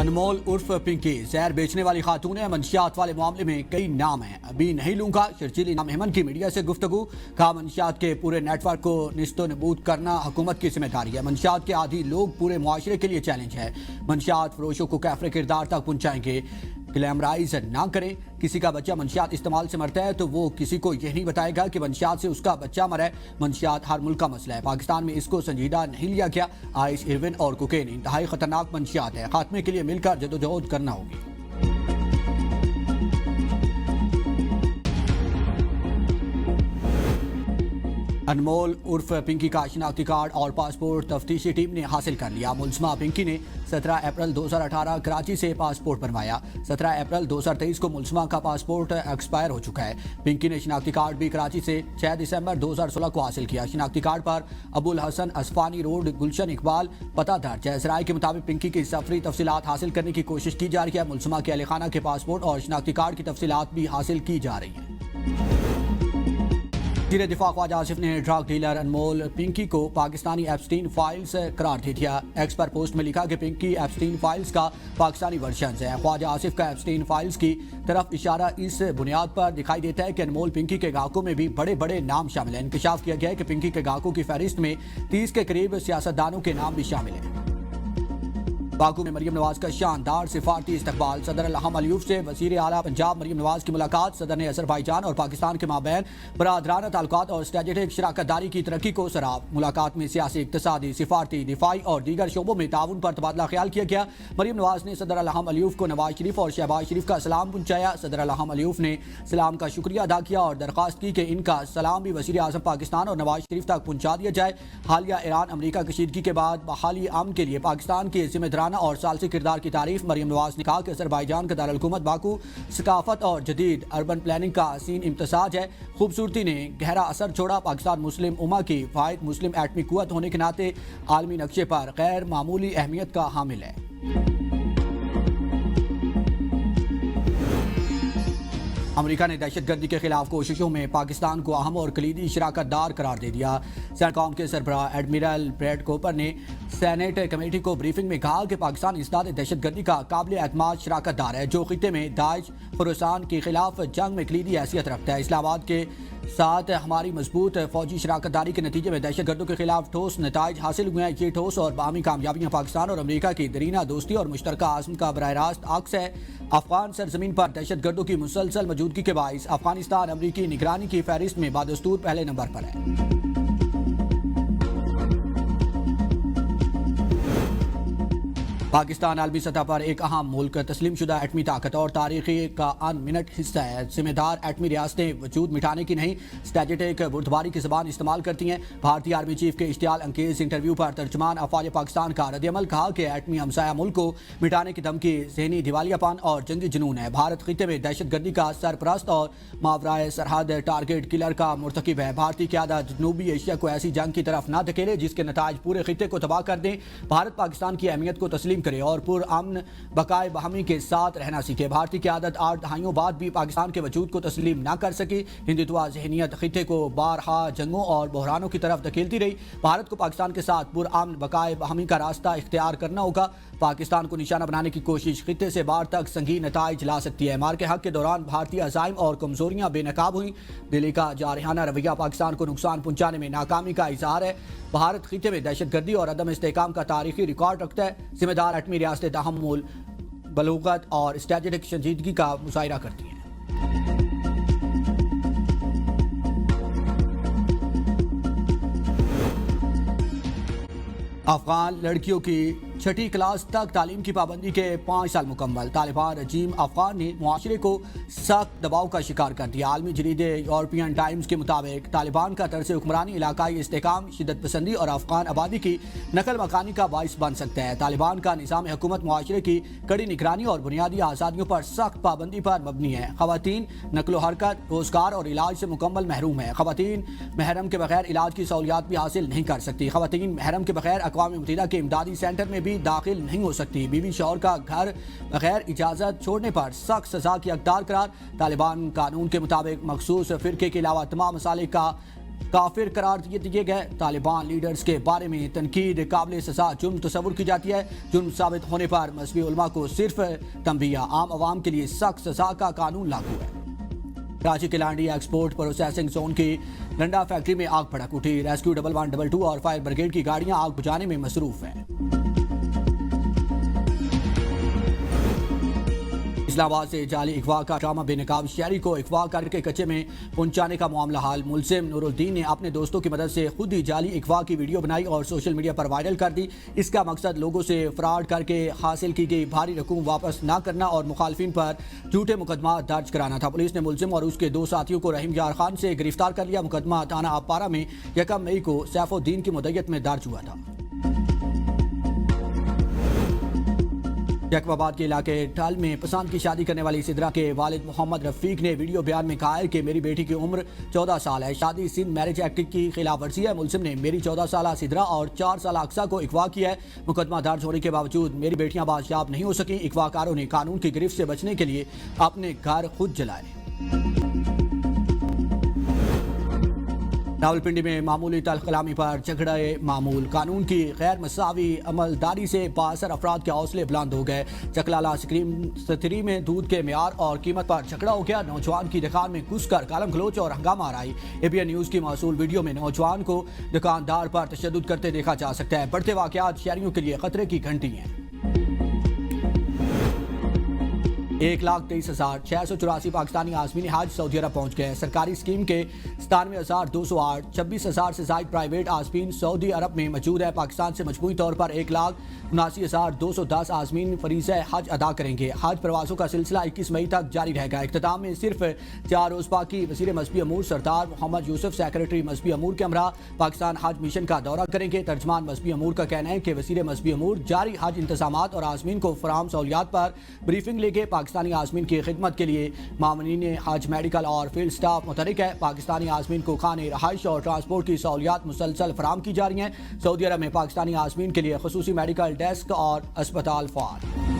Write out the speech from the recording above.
انمول عرف پنکی زہر بیچنے والی خاتون ہے۔ منشیات والے معاملے میں کئی نام ہیں، ابھی نہیں لوں گا۔ شرجیلی نام احمد کی میڈیا سے گفتگو، کہا منشیات کے پورے نیٹ ورک کو نیست و نابود کرنا حکومت کی ذمہ داری ہے۔ منشیات کے عادی لوگ پورے معاشرے کے لیے چیلنج ہے۔ منشیات فروشوں کو کیفر کردار تک پہنچائیں گے۔ گلیمرائز نہ کریں۔ کسی کا بچہ منشیات استعمال سے مرتا ہے تو وہ کسی کو یہ نہیں بتائے گا کہ منشیات سے اس کا بچہ مرا ہے۔ منشیات ہر ملک کا مسئلہ ہے، پاکستان میں اس کو سنجیدہ نہیں لیا گیا۔ آئس، ہیروئن اور کوکین انتہائی خطرناک منشیات ہے، خاتمے کے لیے مل کر جدوجہد کرنا ہوگی۔ انمول عرف پنکی کا شناختی کارڈ اور پاسپورٹ تفتیشی ٹیم نے حاصل کر لیا۔ ملزمہ پنکی نے 17 اپریل 2018 کراچی سے پاسپورٹ بنوایا۔ 17 اپریل 2023 کو ملزمہ کا پاسپورٹ ایکسپائر ہو چکا ہے۔ پنکی نے شناختی کارڈ بھی کراچی سے 6 دسمبر 2016 کو حاصل کیا۔ شناختی کارڈ پر ابو الحسن اسفانی روڈ، گلشن اقبال پتہ درج ہے۔ ذرائع کے مطابق پنکی کی سفری تفصیلات حاصل کرنے کی کوشش کی جا رہی ہے۔ ملزمہ کے اہل خانہ کے پاسپورٹ اور شناختی کارڈ کی تفصیلات بھی حاصل کی جا رہی ہیں۔ وزیر دفاع خواجہ آصف نے ڈرگ ڈیلر انمول پنکی کو پاکستانی ایپسٹین فائلز قرار دے دیا۔ ایکس پر پوسٹ میں لکھا کہ پنکی ایپسٹین فائلز کا پاکستانی ورژن ہے۔ خواجہ آصف کا ایپسٹین فائلز کی طرف اشارہ اس بنیاد پر دکھائی دیتا ہے کہ انمول پنکی کے گاہکوں میں بھی بڑے بڑے نام شامل ہیں۔ انکشاف کیا گیا ہے کہ پنکی کے گاہکوں کی فہرست میں 30 کے قریب سیاستدانوں کے نام بھی شامل ہیں۔ باکو میں مریم نواز کا شاندار سفارتی استقبال۔ صدر الہام علیوف سے وزیر اعلیٰ پنجاب مریم نواز کی ملاقات۔ صدر نے آذربائیجان اور پاکستان کے مابین برادرانہ تعلقات اور اسٹریٹجک شراکت داری کی ترقی کو سراہا۔ ملاقات میں سیاسی، اقتصادی، سفارتی، دفاعی اور دیگر شعبوں میں تعاون پر تبادلہ خیال کیا گیا۔ مریم نواز نے صدر الہام علیوف کو نواز شریف اور شہباز شریف کا سلام پہنچایا۔ صدر الہام علیوف نے سلام کا شکریہ ادا کیا اور درخواست کی کہ ان کا سلام بھی وزیر اعظم پاکستان اور نواز شریف تک پہنچا دیا جائے۔ حالیہ ایران امریکہ کشیدگی کے بعد بحالی امن کے لیے پاکستان کی ذمہ دارانہ اور ثالثی کردار کی تعریف۔ مریم نواز نے کہا کہ آذربائیجان کا دارالحکومت باکو ثقافت اور جدید اربن پلاننگ کا حسین امتزاج ہے۔ خوبصورتی نے گہرا اثر چھوڑا۔ پاکستان مسلم امہ کی واحد مسلم ایٹمی قوت ہونے کے ناطے عالمی نقشے پر غیر معمولی اہمیت کا حامل ہے۔ امریکہ نے دہشت گردی کے خلاف کوششوں میں پاکستان کو اہم اور کلیدی شراکت دار قرار دے دیا۔ سینٹکام کے سربراہ ایڈمرل بریڈ کوپر نے سینیٹ کمیٹی کو بریفنگ میں کہا کہ پاکستان اسداد دہشت گردی کا قابل اعتماد شراکت دار ہے جو خطے میں داعش خراسان کے خلاف جنگ میں کلیدی حیثیت رکھتا ہے۔ اسلام آباد کے ساتھ ہماری مضبوط فوجی شراکت داری کے نتیجے میں دہشت گردوں کے خلاف ٹھوس نتائج حاصل ہوئے ہیں۔ یہ ٹھوس اور باہمی کامیابیاں پاکستان اور امریکہ کی درینہ دوستی اور مشترکہ عزم کا براہ راست عکس ہے۔ افغان سرزمین پر دہشت گردوں کی مسلسل موجودگی کے باعث افغانستان امریکی نگرانی کی فہرست میں بدستور پہلے نمبر پر ہے۔ پاکستان عالمی سطح پر ایک اہم ملک، تسلیم شدہ ایٹمی طاقت اور تاریخی کا ان منٹ حصہ ہے۔ ذمہ دار ایٹمی ریاستیں وجود مٹانے کی نہیں، اسٹریٹجک بردباری کی زبان استعمال کرتی ہیں۔ بھارتی آرمی چیف کے اشتعال انگیز انٹرویو پر ترجمان افواج پاکستان کا رد عمل، کہا کہ ایٹمی ہمسایہ ملک کو مٹانے کی دھمکی ذہنی دیوالیہ پن اور جنگی جنون ہے۔ بھارت خطے میں دہشت گردی کا سرپرست اور ماورائے سرحد ٹارگٹ کلر کا مرتکب ہے۔ بھارتی قیادت جنوبی ایشیا کو ایسی جنگ کی طرف نہ دھکیلے جس کے نتائج پورے خطے کو تباہ کر دیں۔ بھارت پاکستان کی اہمیت کو تسلیم کرے اور پرامن بقائے باہمی کے ساتھ رہنا سیکھے۔ بھارتی قیادت 8 دہائیوں بعد بھی پاکستان کے وجود کو تسلیم نہ کر سکی۔ ہندوتوا ذہنیت خطے کو بارہا جنگوں اور بحرانوں کی طرف دھکیلتی رہی۔ بھارت کو پاکستان کے ساتھ پرامن بقائے باہمی کا راستہ اختیار کرنا ہوگا۔ پاکستان کو نشانہ بنانے کی کوشش خطے سے باہر تک سنگین نتائج لا سکتی ہے۔ مار کے حق کے دوران بھارتی عزائم اور کمزوریاں بے نقاب ہوئیں۔ دلی کا جارحانہ رویہ پاکستان کو نقصان پہنچانے میں ناکامی کا اظہار ہے۔ بھارت خطے میں دہشت گردی اور عدم استحکام کا تاریخی ریکارڈ رکھتا ہے۔ ذمہ دار ایٹمی ریاستیں تحمل، بلوغت اور اسٹریٹجک سنجیدگی کا مظاہرہ کرتی ہیں۔ افغان لڑکیوں کی 6ٹھی کلاس تک تعلیم کی پابندی کے 5 سال مکمل۔ طالبان رجیم افغان نے معاشرے کو سخت دباؤ کا شکار کر دیا۔ عالمی جریدے یورپین ٹائمز کے مطابق طالبان کا طرز حکمرانی علاقائی استحکام، شدت پسندی اور افغان آبادی کی نقل مکانی کا باعث بن سکتا ہے۔ طالبان کا نظام حکومت معاشرے کی کڑی نگرانی اور بنیادی آزادیوں پر سخت پابندی پر مبنی ہے۔ خواتین نقل و حرکت، روزگار اور علاج سے مکمل محروم ہیں۔ خواتین محرم کے بغیر علاج کی سہولیات بھی حاصل نہیں کر سکتی۔ خواتین محرم کے بغیر اقوام متحدہ کے امدادی سینٹر میں بھی داخل نہیں ہو سکتی۔ بیوی شوہر کا گھر بغیر اجازت چھوڑنے پر سخت سزا کی حقدار قرار۔ طالبان قانون کے مطابق مخصوص فرقے کے علاوہ تمام مسالک کا کافر قرار دیے گئے۔ طالبان لیڈرز کے بارے میں تنقید قابل سزا جرم تصور کی جاتی ہے۔ جرم ثابت ہونے پر مذہبی علماء کو صرف تنبیہ، عام عوام کے لیے سخت سزا کا قانون لاگو ہے۔ کراچی کے لانڈی ایکسپورٹ پروسیسنگ زون کی لنڈا فیکٹری میں آگ بھڑک اٹھی۔ ریسکیو 1122 اور فائر بریگیڈ کی گاڑیاں آگ بجھانے میں مصروف ہیں۔ اسلام آباد سے جعلی اغوا کا ڈرامہ بے نقاب شہری کو اغوا کر کے کچے میں پہنچانے کا معاملہ حال۔ ملزم نور الدین نے اپنے دوستوں کی مدد سے خود ہی جعلی اغوا کی ویڈیو بنائی اور سوشل میڈیا پر وائرل کر دی۔ اس کا مقصد لوگوں سے فراڈ کر کے حاصل کی گئی بھاری رقم واپس نہ کرنا اور مخالفین پر جھوٹے مقدمات درج کرانا تھا۔ پولیس نے ملزم اور اس کے دو ساتھیوں کو رحیم یار خان سے گرفتار کر لیا۔ مقدمہ تھانہ آبپارہ میں 1 مئی کو سیف الدین کی مدعیت میں درج ہوا تھا۔ یعقوب آباد کے علاقے ٹھل میں پسند کی شادی کرنے والی سدرا کے والد محمد رفیق نے ویڈیو بیان میں کہا ہے کہ میری بیٹی کی عمر 14 سال ہے۔ شادی سندھ میرج ایکٹ کی خلاف ورزی ہے۔ ملزم نے میری 14 سالہ سدرا اور 4 سالہ اقصیٰ کو اغوا کیا ہے۔ مقدمہ درج ہونے کے باوجود میری بیٹیاں بازیاب نہیں ہو سکیں۔ اغوا کاروں نے قانون کی گرفت سے بچنے کے لیے اپنے گھر خود جلائے۔ راولپنڈی میں معمولی تلخ کلامی پر جھگڑے معمول۔ قانون کی غیر مساوی عملداری سے بااثر افراد کے حوصلے بلند ہو گئے۔ چکلالہ ستری میں دودھ کے معیار اور قیمت پر جھگڑا ہو گیا۔ نوجوان کی دکان میں گھس کر گالم گلوچ اور ہنگامہ آرائی۔ ABN نیوز کی موصول ویڈیو میں نوجوان کو دکاندار پر تشدد کرتے دیکھا جا سکتا ہے۔ بڑھتے واقعات شہریوں کے لیے خطرے کی گھنٹی ہیں۔ 1,23,684 پاکستانی عازمین حج سعودی عرب پہنچ گئے۔ سرکاری اسکیم کے 97,208 26,000 سے زائد پرائیویٹ عازمین سعودی عرب میں موجود ہے۔ پاکستان سے مجموعی طور پر 1,79,210 عازمین فریضہ حج ادا کریں گے۔ حج پروازوں کا سلسلہ 21 مئی تک جاری رہے گا۔ اختتام میں صرف 4 روز باقی۔ وزیر مذہبی امور سردار محمد یوسف سیکریٹری مذہبی امور کے ہمراہ پاکستان حج مشن کا دورہ کریں گے۔ ترجمان مذہبی امور کا کہنا ہے کہ وزیر مذہبی امور جاری حج انتظامات اور عازمین کو فراہم سہولیات پر بریفنگ لے گے۔ پاکستانی عازمین کی خدمت کے لیے معاونین حج میڈیکل اور فیلڈ سٹاف متحرک ہے۔ پاکستانی عازمین کو کھانے، رہائش اور ٹرانسپورٹ کی سہولیات مسلسل فراہم کی جا رہی ہیں۔ سعودی عرب میں پاکستانی عازمین کے لیے خصوصی میڈیکل ڈیسک اور اسپتال فعال۔